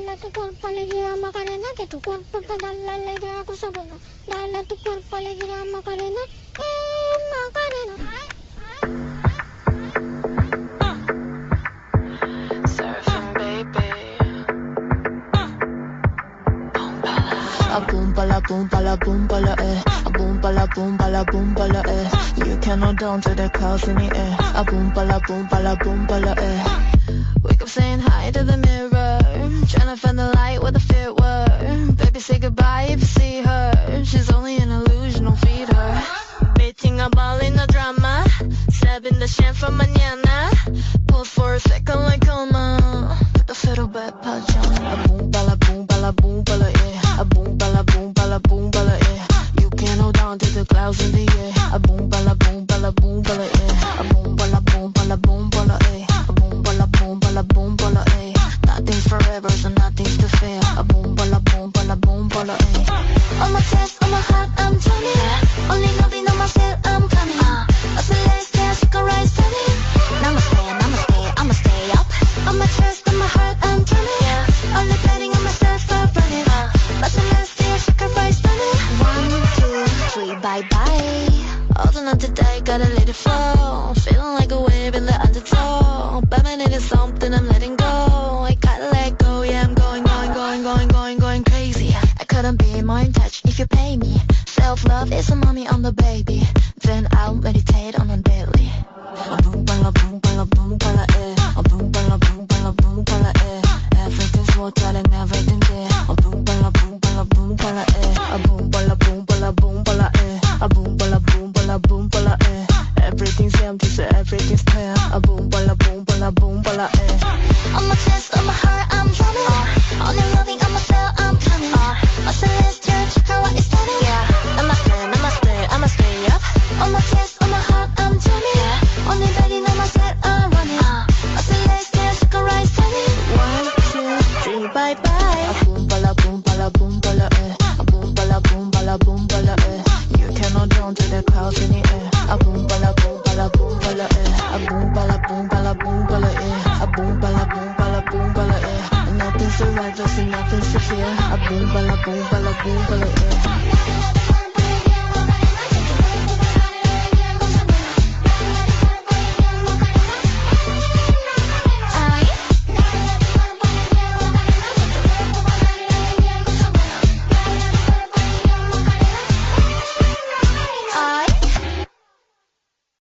Dala tu cuerpo alegría Macarena, que tu cuerpo te da la alegría cosa buena. Dala tu cuerpo alegría Macarena, Macarena. Surfing, baby. A boom pala boom pala boom pala A boom pala boom pala boom pala You can hold down to the clouds in the air. A boom pala boom pala boom pala Wake up saying hi to the mirror, trying to find the light where the fear were. Baby, say goodbye if you see her. She's only an illusion, don't feed her. Beating a ball in the drama, stabbing the sham for mañana. Pause for a second like coma. Put the fiddle back, pajama. A boom pala boom pala boom pala A boom pala boom pala boom pala You can hold on to the clouds in the air. A boom pala boom pala boom pala A boom pala boom pala boom pala A boom pala boom pala boom pala Nothing's forever, so nothing's to fear. A boom pala boom pala boom pala On my chest, on my heart, I'm turning. Only loving on myself, I'm coming. A celestial, second rise turning. Namaste, namaste, I'ma stay up. On my chest, on my heart, I'm turning. Only betting on myself, I'm running. A celestial, second rise turning. 1, 2, 3, bye-bye. Holding on today, gotta let it flow. Feeling like a wave in the undertow. But my need is something I'm letting go. I gotta let go, yeah, I'm going crazy. I couldn't be more in touch if you pay me. Self-love is a mommy on the baby. Then I'll meditate on a daily. A boom pala boom pala boom pala A boom pala boom pala boom pala Everything's water and everything there. A boom pala boom pala boom pala A boom pala boom pala boom pala A boom pala boom pala boom pala Everything's empty, so everything's clear. A boom pala boom pala boom pala On my chest, on my heart, I'm drumming. Only loving on myself, I'm coming. A celestial, check what is turning. I'ma stay up. On my chest, on my heart, I'm drumming. Only betting on myself, I'm running. A celestial, check a rise turning. 1, 2, 3, bye-bye. A boom pala boom pala boom pala A boom pala boom pala boom pala You can hold down to the clouds in the air. A boom pala boom pala boom pala A boom pala boom pala boom pala A boom pala boom pala boom pala Nothing's to righteous and nothing's to fear. A boom pala boom pala boom pala